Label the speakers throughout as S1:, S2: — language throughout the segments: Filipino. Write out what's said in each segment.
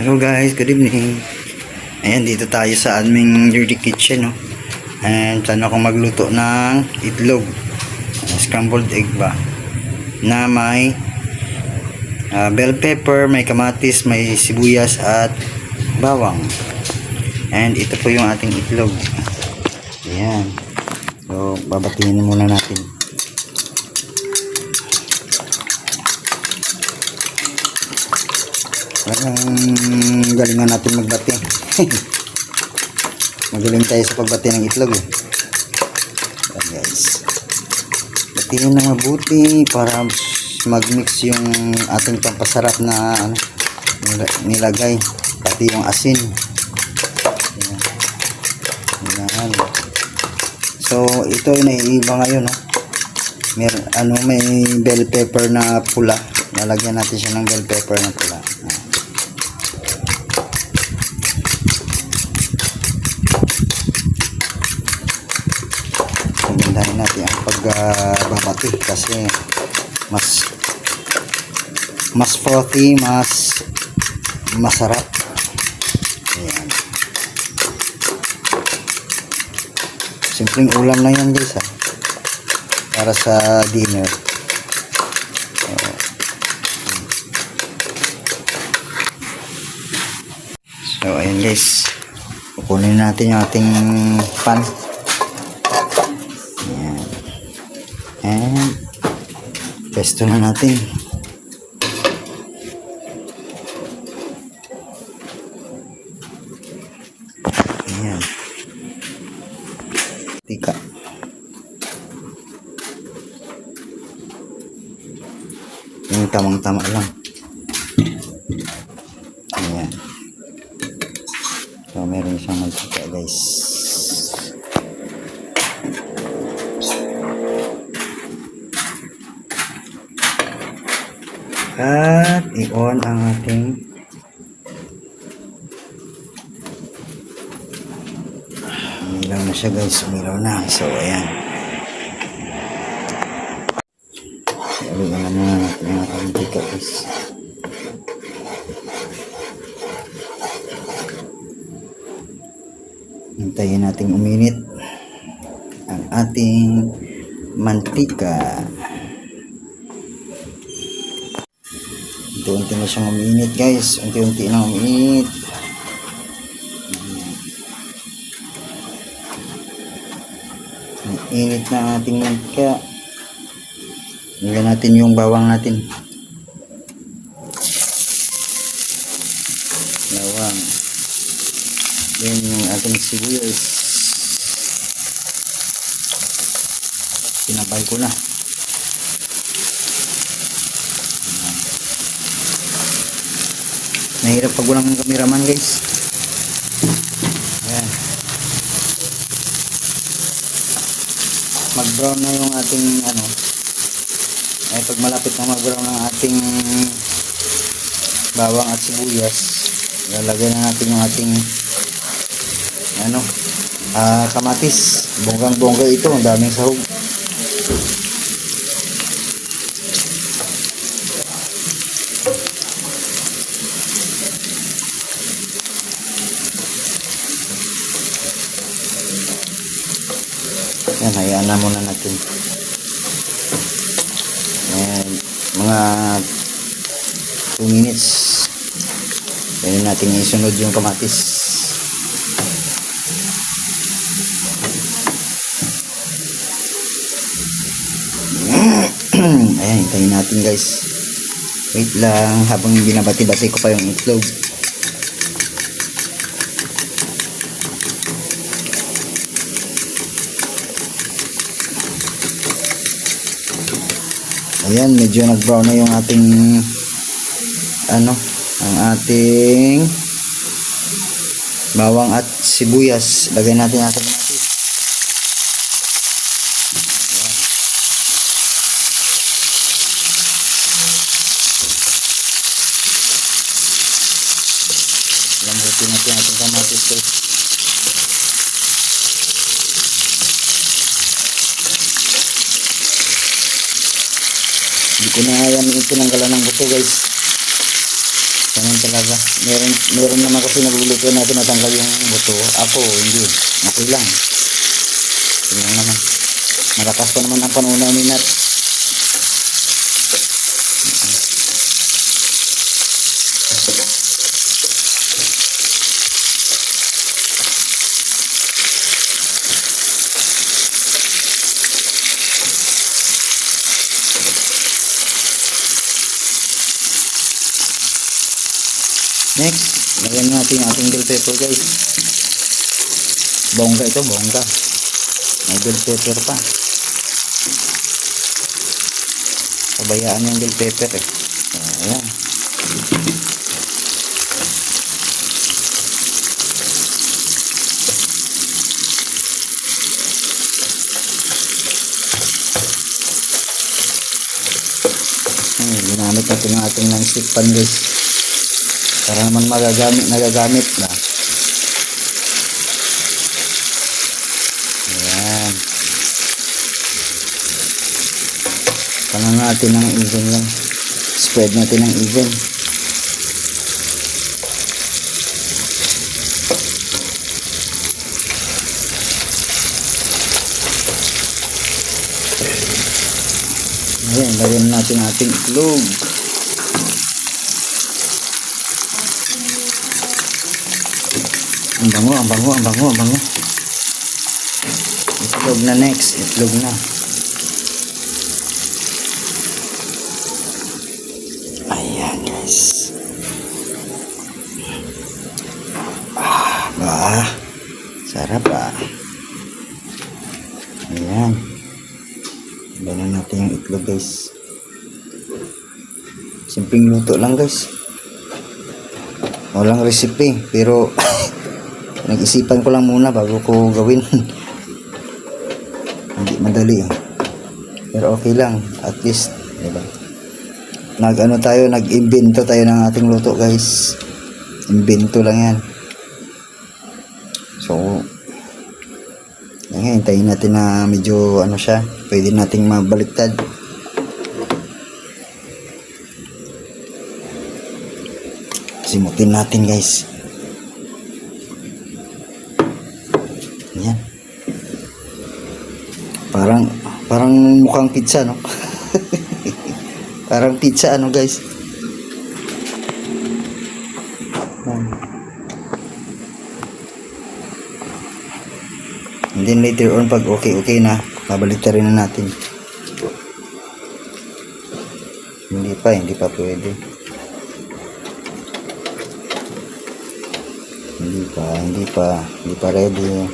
S1: Hello guys, good evening. Ayan, dito tayo sa aming dirty kitchen, no? And plano akong magluto ng itlog, scrambled egg ba, na may bell pepper, may kamatis, may sibuyas at bawang. And ito po yung ating itlog. Ayan. So, babatiin muna natin. Galingan natin magbati. Magaling tayo sa pagbati ng itlog, eh. Ayan guys, batiin na mabuti para magmix yung ating pampasarap na nilagay, pati yung asin. Ayan. Ayan. So ito ay naiiba ngayon, no? May bell pepper na pula, lalagyan natin siya ng bell pepper na pula. Pagandahin natin ang pagbabati kasi mas frothy, mas masarap. Ayan. Simpleng ulam na yan guys, ha? Para sa dinner. So ayan guys, kukunin natin yung ating pan. Ayan. And pesto na natin. Ayan. Tika. Yung tamang-tama lang. Ayan. So meron siyang mantika guys. At i-on ang ating umilaw na siya guys, umilaw na. So ayan, ulihan na natin ang ating mantika guys. Hintayin natin uminit ang ating mantika. Unti-unti na siyang uminit guys, unti-unti na uminit. Ang init na ating mantika. Nilagyan natin yung bawang natin. Bawang. Then yung ating sibuyas. Pinapay ko na. Nahirap pag walang cameraman guys. Ayan. Mag brown na yung ating pag malapit na mag brown ang ating bawang at sibuyas, lalagyan na natin yung ating kamatis. Bonggang bongga ito, ang daming sahog. Yan, hayaan na muna natin. And mga 2 minutes. Pwede natin isunod yung kamatis. Ayan, hintayin natin guys. Wait lang, habang binabati-bati ko pa yung itlog. Ayan, medyo nag-brown na yung ating ang ating bawang at sibuyas. Lagay natin ating kamatis. Lambutin natin ating kamatis guys. Hindi ko na yan tinanggalan ng buto guys. Ganun talaga. Meron naman kasi nagluluto natin natanggal yung buto. Ako, hindi. Okay lang. Tingnan naman. Malakas pa naman ang panuna ni Nat. Next, lagyan natin yung ating bell pepper guys. Bongga ito, bongga. May bell pepper pa. Pabayaan yung bell pepper eh. Ayan. Ginamit natin yung ating non-stick pan guys. Para naman nagagamit na. Ayan. Tangan natin ng even yan. Spread natin ng even. Ayan, lagyan natin ating itlog. Ang bango, ang bango, ang bango, ang bango. Itlog na next, itlog na. Ayan guys. Sarap ah. Ayan. Ganyan natin yung itlog guys. Simpleng luto lang guys. Walang recipe, pero nag-isipan ko lang muna bago ko gawin. Hindi madali. Pero okay lang. At least, diba? Nag-invento tayo ng ating luto guys. Invento lang yan. So, hintayin natin na medyo ano siya. Pwede nating mabaliktad. Simutin natin guys. Yan. Parang mukhang pizza, no? Parang pizza, ano, guys? And then later on, pag okay na, babaliktarin na natin. Hindi pa pwede. Hindi pa ready.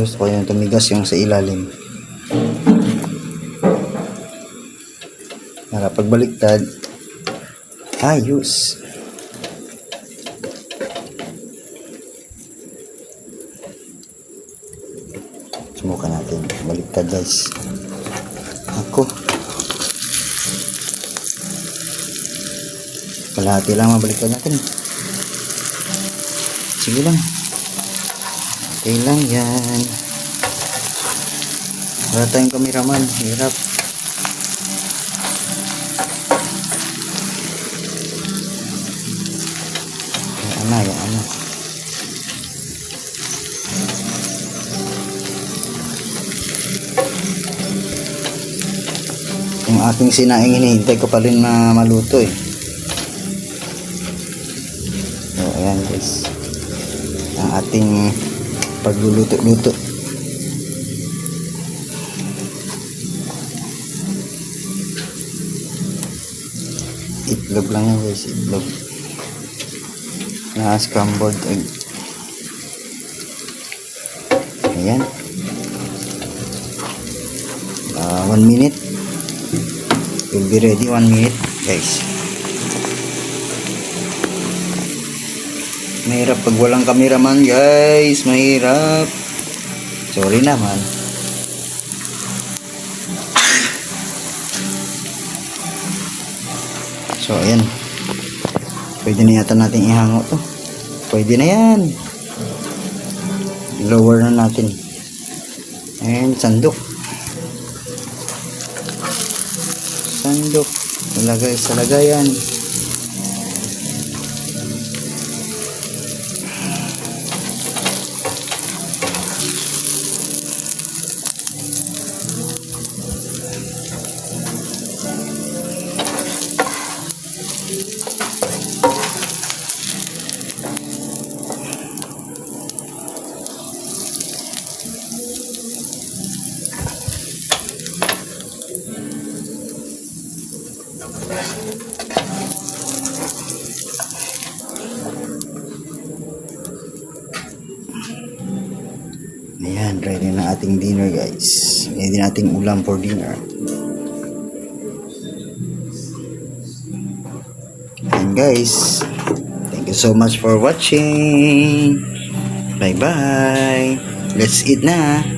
S1: Gusto ko yung tumigas yung sa ilalim. Para pagbaliktad, ayos. Subukan natin. Baliktad guys. Ako. Kalahati lang mabaliktad natin. Sige lang. Okay lang yan. Wala tayong kameraman. Hirap. Yan na. Yung aking sinaing hinihintay ko pa rin na maluto eh. So ayan guys. Ang ating pagluluto-luto. Itlog lang yan guys, itlog na scrambled egg. Ayan. 1 minute. Will be ready 1 minute guys. Mahirap pag walang cameraman guys, mahirap. Sorry naman. So ayan. Pwede na yata natin ihango to. Pwede na yan. Lower na natin. And sandok. Sandok. Ilagay sa lagayan. Ayan, ready na ating dinner guys. Ready na ating ulam for dinner. And guys, thank you so much for watching. Bye bye. Let's eat na.